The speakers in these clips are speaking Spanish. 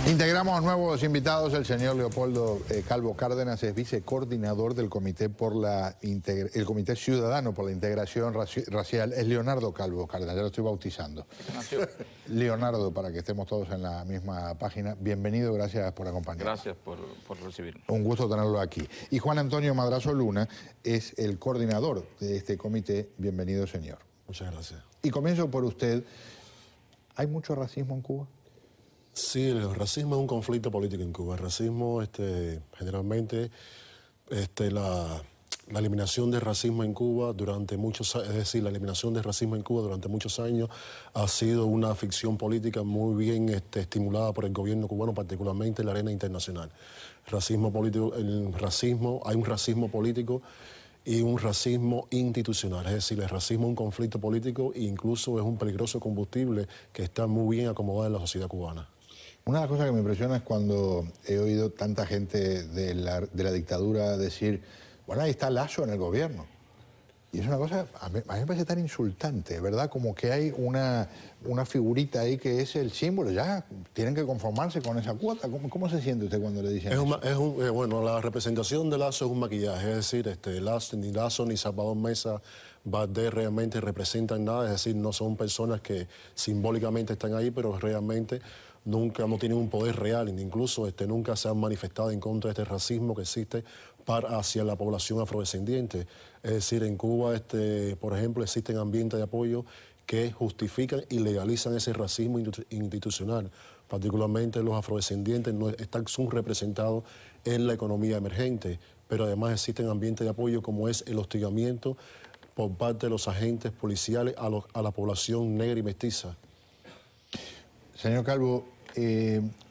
Integramos nuevos invitados. El señor Leopoldo Calvo Cárdenas es vicecoordinador del Comité el Comité Ciudadano por la Integración Racial. Es Leonardo Calvo Cárdenas, ya lo estoy bautizando. Leonardo, para que estemos todos en la misma página. Bienvenido, gracias por acompañarnos. Gracias por recibirnos. Un gusto tenerlo aquí. Y Juan Antonio Madrazo Luna es el coordinador de este comité. Bienvenido, señor. Muchas gracias. Y comienzo por usted. ¿Hay mucho racismo en Cuba? Sí, el racismo es un conflicto político en Cuba. El racismo, generalmente, la eliminación del racismo en Cuba durante muchos años, es decir, la eliminación del racismo en Cuba durante muchos años ha sido una ficción política muy bien estimulada por el gobierno cubano, particularmente en la arena internacional. Racismo político, hay un racismo político y un racismo institucional, es decir, el racismo es un conflicto político e incluso es un peligroso combustible que está muy bien acomodado en la sociedad cubana. Una de las cosas que me impresiona es cuando he oído tanta gente de la dictadura decir, bueno, ahí está Lasso en el gobierno. Y es una cosa, a mí me parece tan insultante, ¿verdad? Como que hay una figurita ahí que es el símbolo, ya tienen que conformarse con esa cuota. ¿Cómo se siente usted cuando le dicen eso? Bueno, la representación de Lasso es un maquillaje, es decir, ni Lasso ni Salvador Mesa Bader realmente representan nada, es decir, no son personas que simbólicamente están ahí, pero realmente nunca no tienen un poder real, incluso nunca se han manifestado en contra de este racismo que existe hacia la población afrodescendiente. Es decir, en Cuba, por ejemplo, existen ambientes de apoyo que justifican y legalizan ese racismo institucional. Particularmente los afrodescendientes están subrepresentados en la economía emergente, pero además existen ambientes de apoyo como es el hostigamiento por parte de los agentes policiales a la población negra y mestiza. Señor Calvo,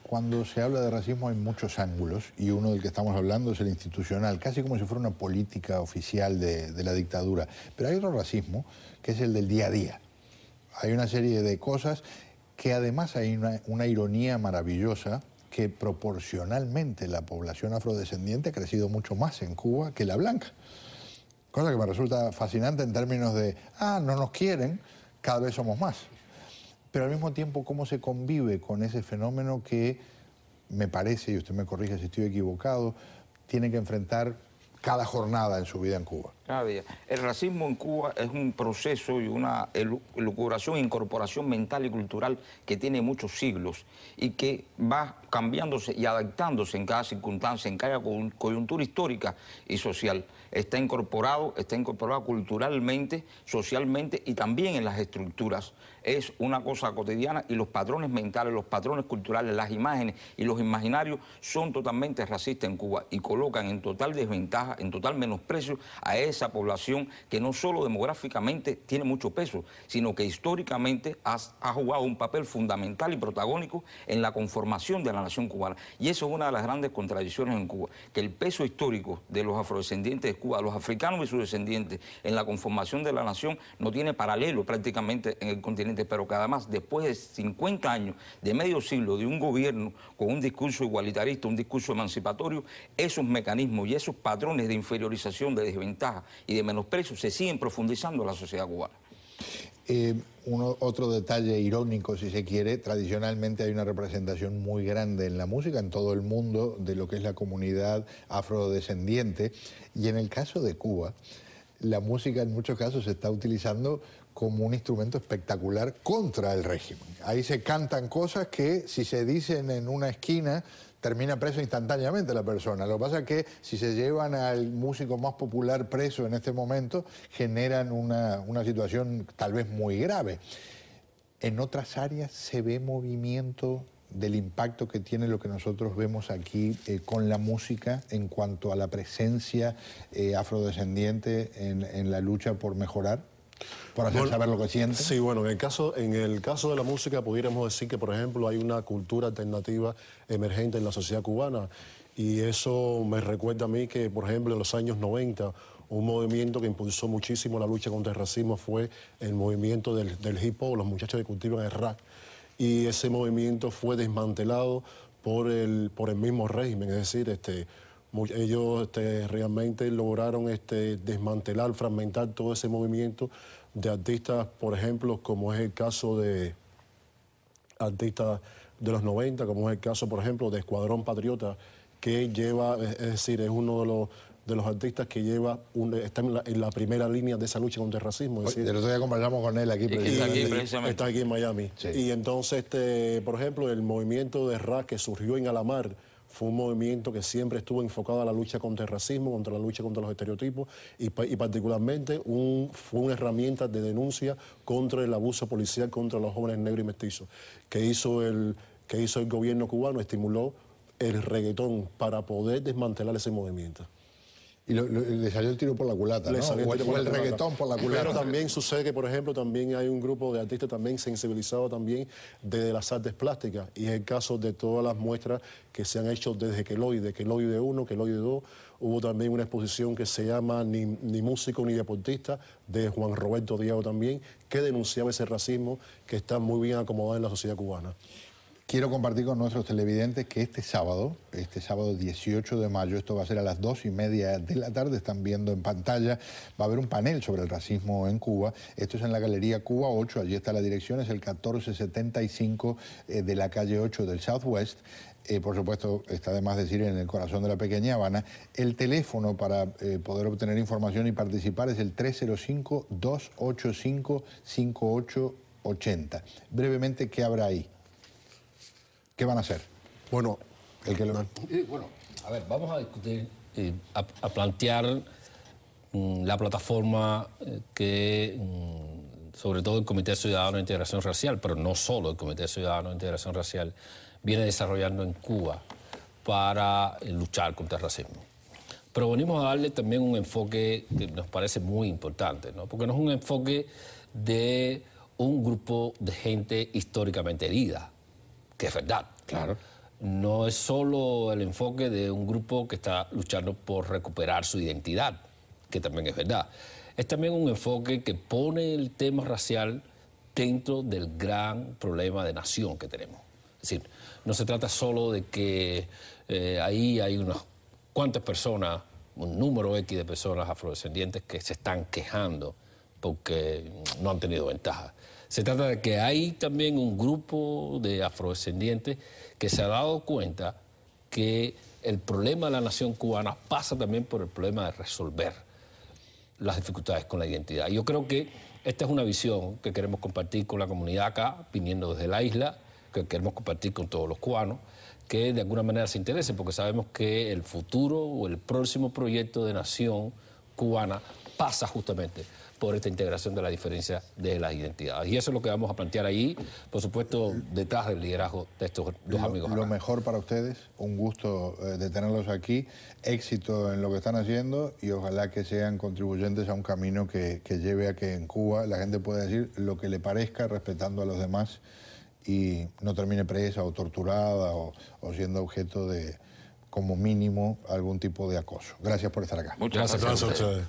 cuando se habla de racismo hay muchos ángulos y uno del que estamos hablando es el institucional, casi como si fuera una política oficial de la dictadura. Pero hay otro racismo que es el del día a día. Hay una serie de cosas que además hay una ironía maravillosa que proporcionalmente la población afrodescendiente ha crecido mucho más en Cuba que la blanca. Cosa que me resulta fascinante en términos de, no nos quieren, cada vez somos más. Pero al mismo tiempo, ¿cómo se convive con ese fenómeno que me parece, y usted me corrige si estoy equivocado, tiene que enfrentar cada jornada en su vida en Cuba? Cada día. El racismo en Cuba es un proceso y una elucubración e incorporación mental y cultural que tiene muchos siglos y que va cambiándose y adaptándose en cada circunstancia, en cada coyuntura histórica y social. Está incorporado culturalmente, socialmente y también en las estructuras. Es una cosa cotidiana y los patrones mentales, los patrones culturales, las imágenes y los imaginarios son totalmente racistas en Cuba y colocan en total desventaja, en total menosprecio a esa población que no solo demográficamente tiene mucho peso, sino que históricamente ha jugado un papel fundamental y protagónico en la conformación de la nación cubana. Y eso es una de las grandes contradicciones en Cuba, que el peso histórico de los afrodescendientes de Cuba, los africanos y sus descendientes en la conformación de la nación no tiene paralelo prácticamente en el continente, pero que además después de 50 años, de medio siglo de un gobierno con un discurso igualitarista, un discurso emancipatorio, esos mecanismos y esos patrones de inferiorización, de desventaja y de menosprecio se siguen profundizando en la sociedad cubana. Otro detalle irónico, si se quiere, tradicionalmente hay una representación muy grande en la música en todo el mundo de lo que es la comunidad afrodescendiente, y en el caso de Cuba, la música en muchos casos se está utilizando como un instrumento espectacular contra el régimen. Ahí se cantan cosas que si se dicen en una esquina termina preso instantáneamente la persona. Lo que pasa es que si se llevan al músico más popular preso en este momento, generan una situación tal vez muy grave. En otras áreas se ve movimiento del impacto que tiene lo que nosotros vemos aquí con la música en cuanto a la presencia afrodescendiente en la lucha por mejorar, por hacer saber lo que sienten. Sí, bueno, en el caso de la música pudiéramos decir que, por ejemplo, hay una cultura alternativa emergente en la sociedad cubana, y eso me recuerda a mí que, por ejemplo, en los años 90, un movimiento que impulsó muchísimo la lucha contra el racismo fue el movimiento del hip hop, los muchachos que cultivan el rap. Y ese movimiento fue desmantelado por el mismo régimen, es decir, ellos realmente lograron desmantelar, fragmentar todo ese movimiento de artistas, por ejemplo, como es el caso de artistas de los 90, como es el caso, por ejemplo, de Escuadrón Patriota, que lleva, es decir, es uno de los artistas que está en la primera línea de esa lucha contra el racismo. Es decir, el otro día conversamos con él aquí precisamente. Está aquí en Miami. Sí. Y entonces, por ejemplo, el movimiento de rap que surgió en Alamar fue un movimiento que siempre estuvo enfocado a la lucha contra el racismo, contra la lucha contra los estereotipos y particularmente fue una herramienta de denuncia contra el abuso policial contra los jóvenes negros y mestizos que hizo el gobierno cubano, estimuló el reggaetón para poder desmantelar ese movimiento. Y le salió el tiro por la culata, ¿no? O el reggaetón por la culata. Pero también sucede que, por ejemplo, también hay un grupo de artistas también sensibilizados también desde las artes plásticas. Y es el caso de todas las muestras que se han hecho desde Queloide 1, Queloide 2. Hubo también una exposición que se llama Ni músico ni deportista, de Juan Roberto Diago también, que denunciaba ese racismo que está muy bien acomodado en la sociedad cubana. Quiero compartir con nuestros televidentes que este sábado 18 de mayo, esto va a ser a las 2:30 de la tarde, están viendo en pantalla, va a haber un panel sobre el racismo en Cuba. Esto es en la Galería Cuba 8, allí está la dirección, es el 1475 de la calle 8 del Southwest. Por supuesto, está de más decir, en el corazón de la pequeña Habana. El teléfono para poder obtener información y participar es el 305-285-5880. Brevemente, ¿qué habrá ahí? ¿Qué van a hacer? Bueno, a ver, vamos a discutir, a plantear la plataforma que, sobre todo el Comité Ciudadano de Integración Racial, pero no solo el Comité Ciudadano de Integración Racial, viene desarrollando en Cuba para luchar contra el racismo. Pero venimos a darle también un enfoque que nos parece muy importante, ¿no? Porque no es un enfoque de un grupo de gente históricamente herida, que es verdad. Claro. No es solo el enfoque de un grupo que está luchando por recuperar su identidad, que también es verdad. Es también un enfoque que pone el tema racial dentro del gran problema de nación que tenemos. Es decir, no se trata solo de que ahí hay unas cuantas personas, un número X de personas afrodescendientes que se están quejando porque no han tenido ventaja. Se trata de que hay también un grupo de afrodescendientes que se ha dado cuenta que el problema de la nación cubana pasa también por el problema de resolver las dificultades con la identidad. Yo creo que esta es una visión que queremos compartir con la comunidad acá, viniendo desde la isla, que queremos compartir con todos los cubanos, que de alguna manera se interesen, porque sabemos que el futuro o el próximo proyecto de nación cubana pasa justamente por esta integración de la diferencia de las identidades. Y eso es lo que vamos a plantear ahí, por supuesto, detrás del liderazgo de estos dos amigos. Lo mejor para ustedes, un gusto de tenerlos aquí, éxito en lo que están haciendo y ojalá que sean contribuyentes a un camino que lleve a que en Cuba la gente pueda decir lo que le parezca, respetando a los demás y no termine presa o torturada o siendo objeto de, como mínimo, algún tipo de acoso. Gracias por estar acá. Muchas gracias a ustedes.